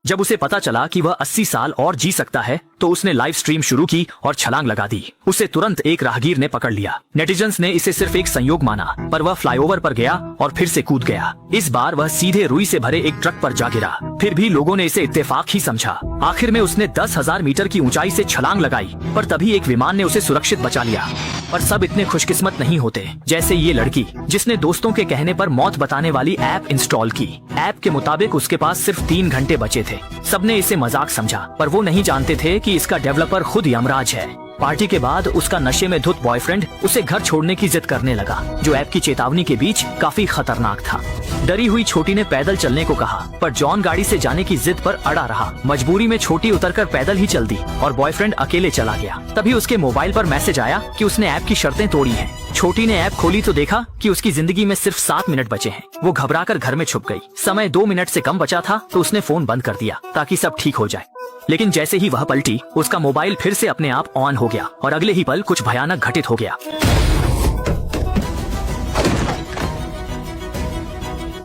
जब उसे पता चला कि वह 80 साल और जी सकता है तो उसने लाइव स्ट्रीम शुरू की और छलांग लगा दी। उसे तुरंत एक राहगीर ने पकड़ लिया। नेटिजन्स ने इसे सिर्फ एक संयोग माना, पर वह फ्लाईओवर पर गया और फिर से कूद गया। इस बार वह सीधे रुई से भरे एक ट्रक पर जा गिरा। फिर भी लोगों ने इसे इत्तेफाक ही समझा। आखिर में उसने 10,000 मीटर की ऊंचाई से छलांग लगाई, पर तभी एक विमान ने उसे सुरक्षित बचा लिया। पर सब इतने खुशकिस्मत नहीं होते जैसे ये लड़की, जिसने दोस्तों के कहने पर मौत बताने वाली ऐप इंस्टॉल की। ऐप के मुताबिक उसके पास सिर्फ 3 घंटे बचे थे। सबने इसे मजाक समझा, पर वो नहीं जानते थे कि इसका डेवलपर खुद यमराज है। पार्टी के बाद उसका नशे में धुत बॉयफ्रेंड उसे घर छोड़ने की जिद करने लगा, जो ऐप की चेतावनी के बीच काफी खतरनाक था। डरी हुई छोटी ने पैदल चलने को कहा, पर जॉन गाड़ी से जाने की जिद पर अड़ा रहा। मजबूरी में छोटी उतरकर पैदल ही चल दी और बॉयफ्रेंड अकेले चला गया। तभी उसके मोबाइल पर मैसेज आया कि उसने ऐप की शर्तें तोड़ी हैं। छोटी ने ऐप खोली तो देखा कि उसकी जिंदगी में सिर्फ 7 मिनट बचे हैं। वो घबराकर घर में छुप गई। समय 2 मिनट से कम बचा था तो उसने फोन बंद कर दिया ताकि सब ठीक हो जाए। लेकिन जैसे ही वह पलटी, उसका मोबाइल फिर से अपने आप ऑन हो गया और अगले ही पल कुछ भयानक घटित हो गया।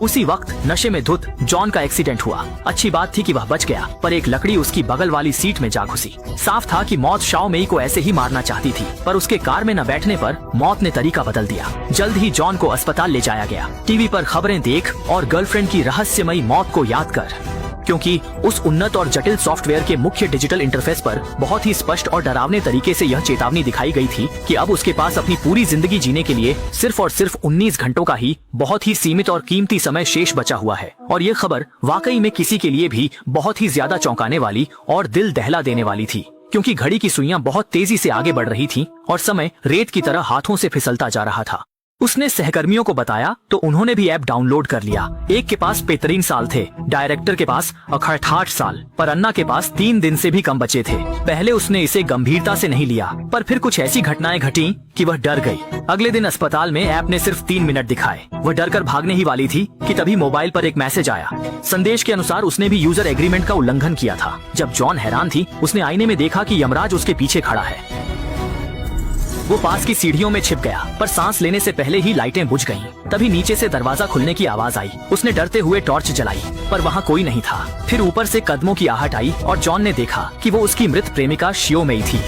उसी वक्त नशे में धुत जॉन का एक्सीडेंट हुआ। अच्छी बात थी कि वह बच गया, पर एक लकड़ी उसकी बगल वाली सीट में जा घुसी। साफ था कि मौत शाओ मेई को ऐसे ही मारना चाहती थी, पर उसके कार में न बैठने पर मौत ने तरीका बदल दिया। जल्द ही जॉन को अस्पताल ले जाया गया। टीवी पर खबरें देख और गर्लफ्रेंड की रहस्यमयी मौत को याद कर, क्योंकि उस उन्नत और जटिल सॉफ्टवेयर के मुख्य डिजिटल इंटरफेस पर बहुत ही स्पष्ट और डरावने तरीके से यह चेतावनी दिखाई गई थी कि अब उसके पास अपनी पूरी जिंदगी जीने के लिए सिर्फ और सिर्फ 19 घंटों का ही बहुत ही सीमित और कीमती समय शेष बचा हुआ है। और ये खबर वाकई में किसी के लिए भी बहुत ही ज्यादा चौंकाने वाली और दिल दहला देने वाली थी, क्योंकि घड़ी की सुइयां बहुत तेजी से आगे बढ़ रही थी और समय रेत की तरह हाथों से फिसलता जा रहा था। उसने सहकर्मियों को बताया तो उन्होंने भी ऐप डाउनलोड कर लिया। एक के पास 35 साल थे, डायरेक्टर के पास 68 साल, पर अन्ना के पास 3 दिन से भी कम बचे थे। पहले उसने इसे गंभीरता से नहीं लिया, पर फिर कुछ ऐसी घटनाएं घटी कि वह डर गई। अगले दिन अस्पताल में ऐप ने सिर्फ 3 मिनट दिखाए। वह डरकर भागने ही वाली थी कि तभी मोबाइल पर एक मैसेज आया। संदेश के अनुसार उसने भी यूजर एग्रीमेंट का उल्लंघन किया था। जब जॉन हैरान थी, उसने आईने में देखा कि यमराज उसके पीछे खड़ा है। वो पास की सीढ़ियों में छिप गया, पर सांस लेने से पहले ही लाइटें बुझ गईं। तभी नीचे से दरवाजा खुलने की आवाज आई। उसने डरते हुए टॉर्च जलाई, पर वहाँ कोई नहीं था। फिर ऊपर से कदमों की आहट आई और जॉन ने देखा कि वो उसकी मृत प्रेमिका शियो मेई थी।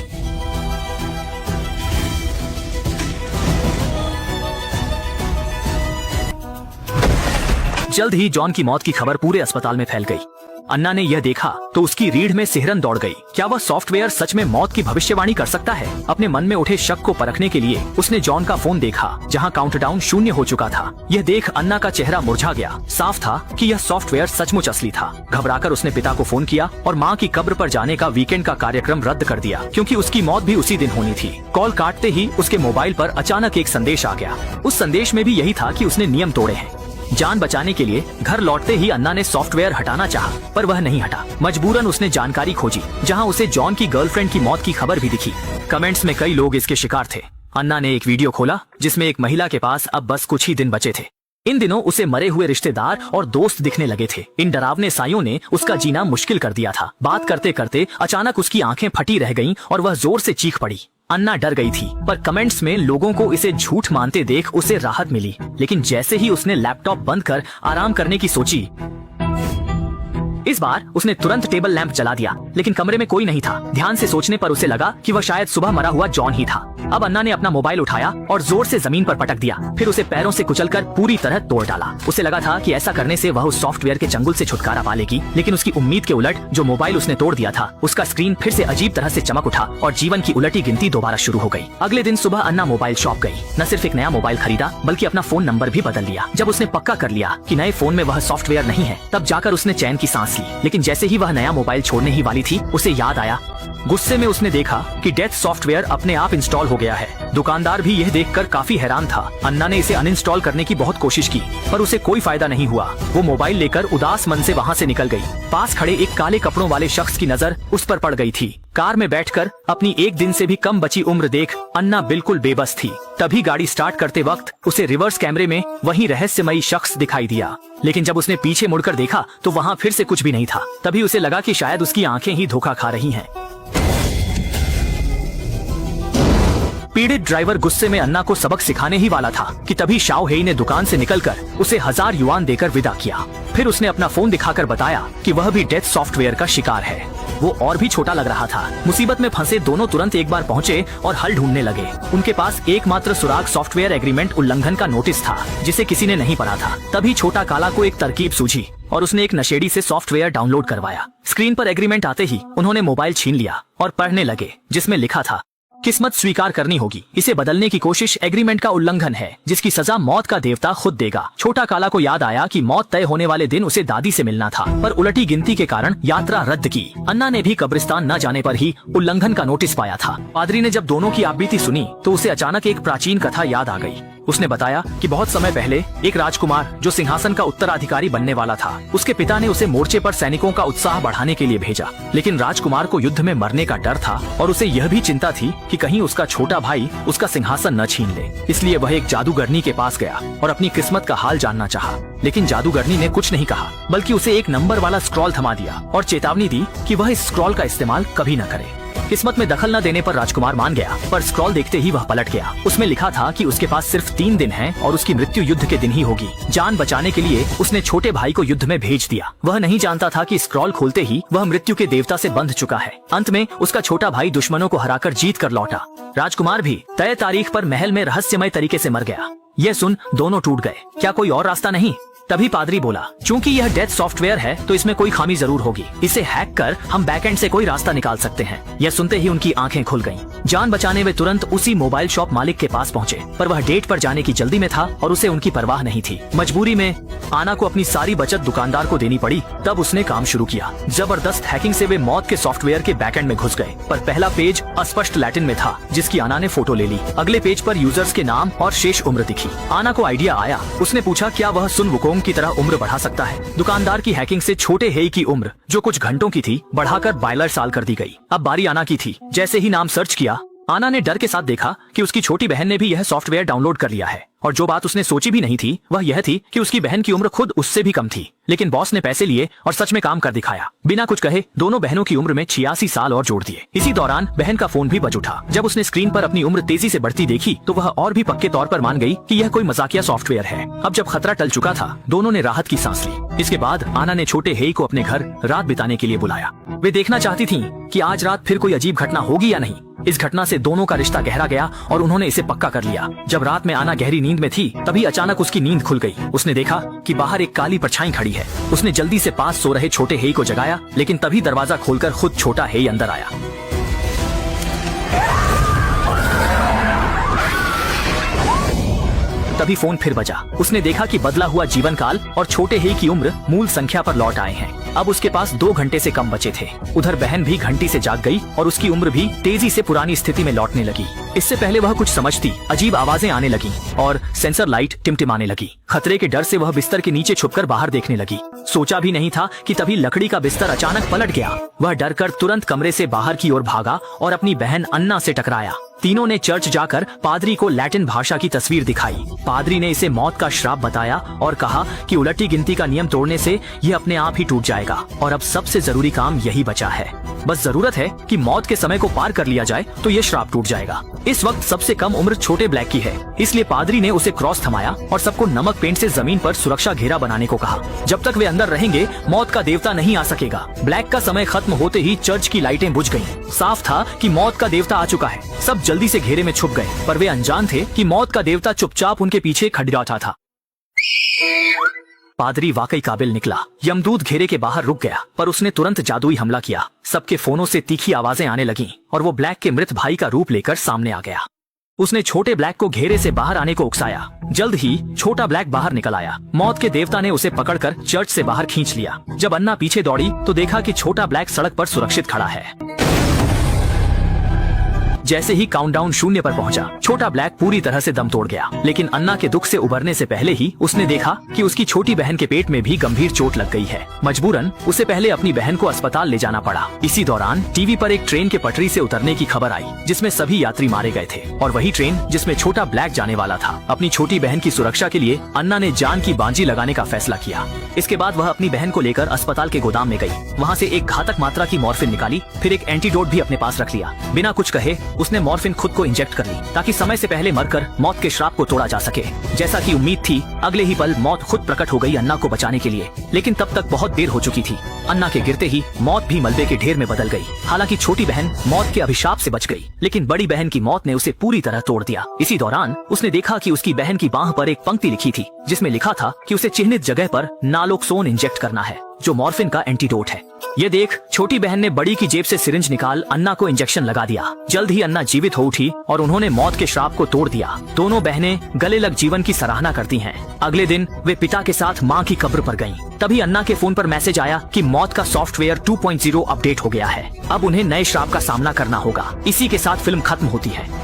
जल्द ही जॉन की मौत की खबर पूरे अस्पताल में फैल गई। अन्ना ने यह देखा तो उसकी रीढ़ में सिहरन दौड़ गई। क्या वह सॉफ्टवेयर सच में मौत की भविष्यवाणी कर सकता है? अपने मन में उठे शक को परखने के लिए उसने जॉन का फोन देखा, जहां काउंटडाउन 0 हो चुका था। यह देख अन्ना का चेहरा मुरझा गया। साफ था कि यह सॉफ्टवेयर सचमुच असली था। घबराकर उसने पिता को फोन किया और माँ की कब्र पर जाने का वीकेंड का कार्यक्रम रद्द कर दिया, क्योंकि उसकी मौत भी उसी दिन होनी थी। कॉल काटते ही उसके मोबाइल पर अचानक एक संदेश आ गया। उस संदेश में भी यही था कि उसने नियम तोड़े हैं। जान बचाने के लिए घर लौटते ही अन्ना ने सॉफ्टवेयर हटाना चाहा, पर वह नहीं हटा। मजबूरन उसने जानकारी खोजी, जहां उसे जॉन की गर्लफ्रेंड की मौत की खबर भी दिखी। कमेंट्स में कई लोग इसके शिकार थे। अन्ना ने एक वीडियो खोला जिसमें एक महिला के पास अब बस कुछ ही दिन बचे थे। इन दिनों उसे मरे हुए रिश्तेदार और दोस्त दिखने लगे थे। इन डरावने सायों ने उसका जीना मुश्किल कर दिया था। बात करते करते अचानक उसकी आंखें फटी रह गईं और वह जोर से चीख पड़ी। अन्ना डर गई थी, पर कमेंट्स में लोगों को इसे झूठ मानते देख उसे राहत मिली। लेकिन जैसे ही उसने लैपटॉप बंद कर आराम करने की सोची, इस बार उसने तुरंत टेबल लैंप जला दिया, लेकिन कमरे में कोई नहीं था। ध्यान से सोचने पर उसे लगा कि वह शायद सुबह मरा हुआ जॉन ही था। अब अन्ना ने अपना मोबाइल उठाया और जोर से जमीन पर पटक दिया, फिर उसे पैरों से कुचलकर पूरी तरह तोड़ डाला। उसे लगा था कि ऐसा करने से वह उस सॉफ्टवेयर के चंगुल से छुटकारा पा लेगी, लेकिन उसकी उम्मीद के उलट जो मोबाइल उसने तोड़ दिया था, उसका स्क्रीन फिर से अजीब तरह से चमक उठा और जीवन की उलटी गिनती दोबारा शुरू हो गई। अगले दिन सुबह अन्ना मोबाइल शॉप गई। न सिर्फ एक नया मोबाइल खरीदा, बल्कि अपना फोन नंबर भी बदल लिया। जब उसने पक्का कर लिया कि नए फोन में वह सॉफ्टवेयर नहीं है, तब जाकर उसने चैन की सांस ली। लेकिन जैसे ही वह नया मोबाइल छोड़ने ही वाली थी, उसे याद आया। गुस्से में उसने देखा कि डेथ सॉफ्टवेयर अपने आप इंस्टॉल हो गया है। दुकानदार भी यह देखकर काफी हैरान था। अन्ना ने इसे अनइंस्टॉल करने की बहुत कोशिश की, पर उसे कोई फायदा नहीं हुआ। वो मोबाइल लेकर उदास मन से वहाँ से निकल गई। पास खड़े एक काले कपड़ों वाले शख्स की नजर उस पर पड़ गई थी। कार में बैठकर अपनी 1 दिन से भी कम बची उम्र देख अन्ना बिल्कुल बेबस थी। तभी गाड़ी स्टार्ट करते वक्त उसे रिवर्स कैमरे में वही रहस्यमयी शख्स दिखाई दिया। लेकिन जब उसने पीछे मुड़कर देखा तो वहाँ फिर से कुछ भी नहीं था। तभी उसे लगा कि शायद उसकी आंखें ही धोखा खा रही हैं। पीड़ित ड्राइवर गुस्से में अन्ना को सबक सिखाने ही वाला था कि तभी शाओ हेई ने दुकान से निकलकर उसे 1000 युआन देकर विदा किया। फिर उसने अपना फोन दिखाकर बताया कि वह भी डेथ सॉफ्टवेयर का शिकार है। वो और भी छोटा लग रहा था। मुसीबत में फंसे दोनों तुरंत एक बार पहुंचे और हल ढूंढने लगे। उनके पास एकमात्र सुराग सॉफ्टवेयर एग्रीमेंट उल्लंघन का नोटिस था, जिसे किसी ने नहीं पढ़ा था। तभी छोटा काला को एक तरकीब सूझी और उसने एक नशेड़ी से सॉफ्टवेयर डाउनलोड करवाया। स्क्रीन पर एग्रीमेंट आते ही उन्होंने मोबाइल छीन लिया और पढ़ने लगे, जिसमें लिखा था, किस्मत स्वीकार करनी होगी, इसे बदलने की कोशिश एग्रीमेंट का उल्लंघन है, जिसकी सजा मौत का देवता खुद देगा। छोटा काला को याद आया कि मौत तय होने वाले दिन उसे दादी से मिलना था, पर उलटी गिनती के कारण यात्रा रद्द की। अन्ना ने भी कब्रिस्तान न जाने पर ही उल्लंघन का नोटिस पाया था। पादरी ने जब दोनों की आपबीती सुनी तो उसे अचानक एक प्राचीन कथा याद आ गई। उसने बताया कि बहुत समय पहले एक राजकुमार जो सिंहासन का उत्तराधिकारी बनने वाला था, उसके पिता ने उसे मोर्चे पर सैनिकों का उत्साह बढ़ाने के लिए भेजा। लेकिन राजकुमार को युद्ध में मरने का डर था और उसे यह भी चिंता थी कि कहीं उसका छोटा भाई उसका सिंहासन न छीन ले। इसलिए वह एक जादूगरनी के पास गया और अपनी किस्मत का हाल जानना चाहा। लेकिन जादूगरनी ने कुछ नहीं कहा, बल्कि उसे एक नंबर वाला स्क्रॉल थमा दिया और चेतावनी दी कि वह इस स्क्रॉल का इस्तेमाल कभी न करे। किस्मत में दखल न देने पर राजकुमार मान गया, पर स्क्रॉल देखते ही वह पलट गया। उसमें लिखा था कि उसके पास सिर्फ 3 दिन हैं और उसकी मृत्यु युद्ध के दिन ही होगी। जान बचाने के लिए उसने छोटे भाई को युद्ध में भेज दिया। वह नहीं जानता था कि स्क्रॉल खोलते ही वह मृत्यु के देवता से बंध चुका है। अंत में उसका छोटा भाई दुश्मनों को हराकर जीत कर लौटा। राजकुमार भी तय तारीख पर महल में रहस्यमय तरीके से मर गया। यह सुन दोनों टूट गए। क्या कोई और रास्ता नहीं? तभी पादरी बोला, चूंकि यह डेथ सॉफ्टवेयर है तो इसमें कोई खामी जरूर होगी। इसे हैक कर हम बैकएंड से कोई रास्ता निकाल सकते हैं। यह सुनते ही उनकी आंखें खुल गईं। जान बचाने वे तुरंत उसी मोबाइल शॉप मालिक के पास पहुंचे, पर वह डेट पर जाने की जल्दी में था और उसे उनकी परवाह नहीं थी। मजबूरी में आना को अपनी सारी बचत दुकानदार को देनी पड़ी। तब उसने काम शुरू किया। जबरदस्त हैकिंग से वे मौत के सॉफ्टवेयर के बैकएंड में घुस गए। पर पहला पेज अस्पष्ट लैटिन में था, जिसकी आना ने फोटो ले ली। अगले पेज पर यूजर्स के नाम और शेष उम्र दिखी। आना को आइडिया आया। उसने पूछा क्या वह सुन वुकोंग की तरह उम्र बढ़ा सकता है। दुकानदार की हैकिंग से छोटे हेई की उम्र, जो कुछ घंटों की थी, बढ़ाकर 22 साल कर दी गई। अब बारी आना की थी। जैसे ही नाम सर्च किया, आना ने डर के साथ देखा कि उसकी छोटी बहन ने भी यह सॉफ्टवेयर डाउनलोड कर लिया है। और जो बात उसने सोची भी नहीं थी वह यह थी कि उसकी बहन की उम्र खुद उससे भी कम थी। लेकिन बॉस ने पैसे लिए और सच में काम कर दिखाया। बिना कुछ कहे दोनों बहनों की उम्र में 86 साल और जोड़ दिए। इसी दौरान बहन का फोन भी बज उठा। जब उसने स्क्रीन पर अपनी उम्र तेजी से बढ़ती देखी तो वह और भी पक्के तौर पर मान गई कि यह कोई मजाकिया सॉफ्टवेयर है। अब जब खतरा टल चुका था, दोनों ने राहत की सांस ली। इसके बाद आना ने छोटे हेई को अपने घर रात बिताने के लिए बुलाया। वे देखना चाहती थीं कि आज रात फिर कोई अजीब घटना होगी या नहीं। इस घटना से दोनों का रिश्ता गहरा गया और उन्होंने इसे पक्का कर लिया। जब रात में आना गहरी नींद में थी, तभी अचानक उसकी नींद खुल गई। उसने देखा कि बाहर एक काली परछाई खड़ी है। उसने जल्दी से पास सो रहे छोटे हेई को जगाया, लेकिन तभी दरवाजा खोलकर खुद छोटा हेई अंदर आया। तभी फोन फिर बजा। उसने देखा कि बदला हुआ जीवन काल और छोटे हेई की उम्र मूल संख्या पर लौट आए हैं। अब उसके पास 2 घंटे से कम बचे थे। उधर बहन भी घंटी से जाग गई और उसकी उम्र भी तेजी से पुरानी स्थिति में लौटने लगी। इससे पहले वह कुछ समझती, अजीब आवाजें आने लगी और सेंसर लाइट टिमटिमाने लगी। खतरे के डर से वह बिस्तर के नीचे छुपकर बाहर देखने लगी। सोचा भी नहीं था कि तभी लकड़ी का बिस्तर अचानक पलट गया। वह डरकर तुरंत कमरे से बाहर की ओर भागा और अपनी बहन अन्ना से टकराया। तीनों ने चर्च जाकर पादरी को लैटिन भाषा की तस्वीर दिखाई। पादरी ने इसे मौत का श्राप बताया और कहा कि उलटी गिनती का नियम तोड़ने से यह अपने आप ही टूट जाएगा और अब सबसे जरूरी काम यही बचा है। बस जरूरत है कि मौत के समय को पार कर लिया जाए तो यह श्राप टूट जाएगा। इस वक्त सबसे कम उम्र छोटे ब्लैक की है, इसलिए पादरी ने उसे क्रॉस थमाया और सबको नमक पेंट से जमीन पर सुरक्षा घेरा बनाने को कहा। जब तक वे अंदर रहेंगे, मौत का देवता नहीं आ सकेगा। ब्लैक का समय खत्म होते ही चर्च की लाइटें बुझ गईं। साफ था कि मौत का देवता आ चुका है। सब जल्दी से घेरे में छुप गए, पर वे अनजान थे कि मौत का देवता चुपचाप उनके पीछे खड़ियाता था। पादरी वाकई काबिल निकला। यमदूत घेरे के बाहर रुक गया, पर उसने तुरंत जादुई हमला किया। सबके फोनों से तीखी आवाजें आने लगीं और वो ब्लैक के मृत भाई का रूप लेकर सामने आ गया। उसने छोटे ब्लैक को घेरे से बाहर आने को उकसाया। जल्द ही छोटा ब्लैक बाहर निकल आया। मौत के देवता ने उसे पकड़कर चर्च से बाहर खींच लिया। जब अन्ना पीछे दौड़ी तो देखा कि छोटा ब्लैक सड़क पर सुरक्षित खड़ा है। जैसे ही काउंटडाउन 0 पर पहुंचा, छोटा ब्लैक पूरी तरह से दम तोड़ गया। लेकिन अन्ना के दुख से उबरने से पहले ही उसने देखा कि उसकी छोटी बहन के पेट में भी गंभीर चोट लग गई है। मजबूरन उसे पहले अपनी बहन को अस्पताल ले जाना पड़ा। इसी दौरान टीवी पर एक ट्रेन के पटरी से उतरने की खबर आई, जिसमें सभी यात्री मारे गए थे और वही ट्रेन जिसमें छोटा ब्लैक जाने वाला था। अपनी छोटी बहन की सुरक्षा के लिए अन्ना ने जान की बाजी लगाने का फैसला किया। इसके बाद वह अपनी बहन को लेकर अस्पताल के गोदाम में गई। वहाँ से एक घातक मात्रा की मॉर्फिन निकाली, फिर एक एंटीडोट भी अपने पास रख लिया। बिना कुछ कहे उसने मॉर्फिन खुद को इंजेक्ट कर ली ताकि समय से पहले मरकर मौत के श्राप को तोड़ा जा सके। जैसा कि उम्मीद थी, अगले ही पल मौत खुद प्रकट हो गई अन्ना को बचाने के लिए, लेकिन तब तक बहुत देर हो चुकी थी। अन्ना के गिरते ही मौत भी मलबे के ढेर में बदल गई। हालांकि छोटी बहन मौत के अभिशाप से बच गई, लेकिन बड़ी बहन की मौत ने उसे पूरी तरह तोड़ दिया। इसी दौरान उसने देखा कि उसकी बहन की बांह पर एक पंक्ति लिखी थी, जिसमें लिखा था कि उसे चिन्हित जगह पर नालोक्सोन इंजेक्ट करना है, जो मॉर्फिन का एंटीडोट है। ये देख छोटी बहन ने बड़ी की जेब से सिरिंज निकाल अन्ना को इंजेक्शन लगा दिया। जल्द ही अन्ना जीवित हो उठी और उन्होंने मौत के श्राप को तोड़ दिया। दोनों बहनें गले लग जीवन की सराहना करती हैं। अगले दिन वे पिता के साथ मां की कब्र पर गईं। तभी अन्ना के फोन पर मैसेज आया कि मौत का सॉफ्टवेयर 2.0 अपडेट हो गया है। अब उन्हें नए श्राप का सामना करना होगा। इसी के साथ फिल्म खत्म होती है।